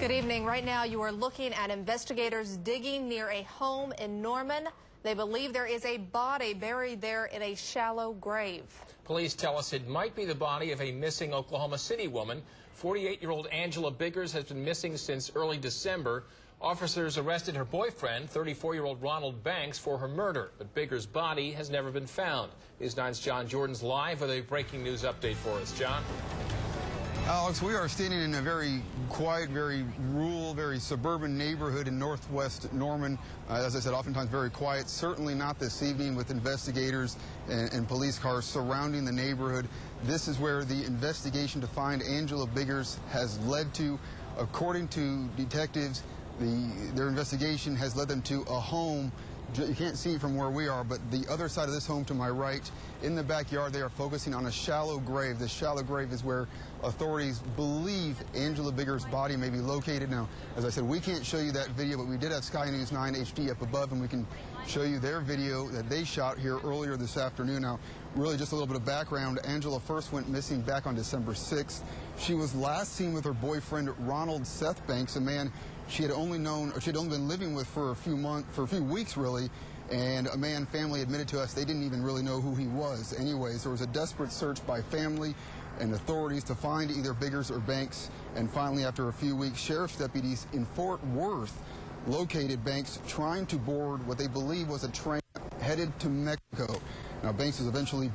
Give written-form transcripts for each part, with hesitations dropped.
Good evening. Right now you are looking at investigators digging near a home in Norman. They believe there is a body buried there in a shallow grave. Police tell us it might be the body of a missing Oklahoma City woman. 48-year-old Angela Biggers has been missing since early December. Officers arrested her boyfriend, 34-year-old Ronald Banks, for her murder, but Biggers' body has never been found. News 9's John Jordan's live with a breaking news update for us. John? Alex, we are standing in a very quiet, very rural, very suburban neighborhood in northwest Norman. As I said, oftentimes very quiet. Certainly not this evening with investigators and police cars surrounding the neighborhood. This is where the investigation to find Angela Biggers has led to. According to detectives, their investigation has led them to a home. You can't see from where we are, but the other side of this home to my right, in the backyard, they are focusing on a shallow grave. This shallow grave is where authorities believe Angela Biggers' body may be located. Now, as I said, we can't show you that video, but we did have Sky News 9 HD up above, and we can show you their video that they shot here earlier this afternoon. Now, really just a little bit of background. Angela first went missing back on December 6th. She was last seen with her boyfriend, Ronald Seth Banks, a man she had only been living with for a few weeks, really, and a man family admitted to us they didn't even really know who he was. Anyways, there was a desperate search by family and authorities to find either Biggers or Banks, and finally, after a few weeks, sheriff's deputies in Fort Worth located Banks trying to board what they believe was a train headed to Mexico. Now, Banks was eventually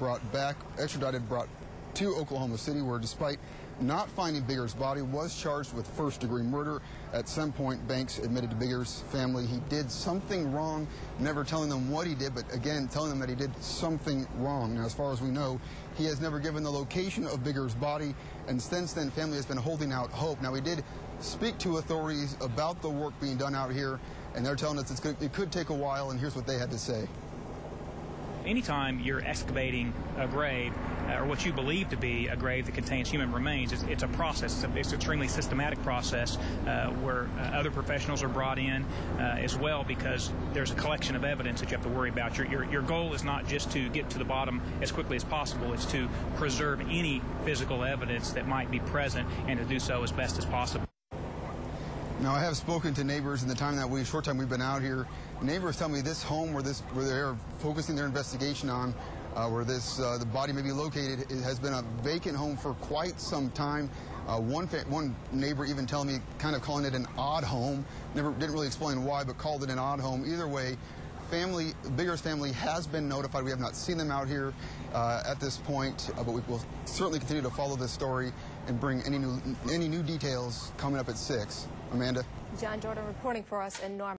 extradited, brought to Oklahoma City, where despite not finding Biggers' body, was charged with first-degree murder. At some point, Banks admitted to Biggers' family he did something wrong, never telling them what he did, but again, telling them that he did something wrong. Now, as far as we know, he has never given the location of Biggers' body, and since then, family has been holding out hope. Now, we did speak to authorities about the work being done out here, and they're telling us it could take a while, and here's what they had to say. Anytime you're excavating a grave, or what you believe to be a grave that contains human remains, it's a process. It's an extremely systematic process where other professionals are brought in as well, because there's a collection of evidence that you have to worry about. Your goal is not just to get to the bottom as quickly as possible. It's to preserve any physical evidence that might be present and to do so as best as possible. Now, I have spoken to neighbors in the short time we've been out here. Neighbors tell me this home where they're focusing their investigation on, where the body may be located, it has been a vacant home for quite some time. One neighbor even telling me, kind of calling it an odd home. Didn't really explain why, but called it an odd home. Either way, Biggers' family has been notified. We have not seen them out here at this point, but we will certainly continue to follow this story and bring any new details coming up at 6. Amanda? John Jordan reporting for us in Norman.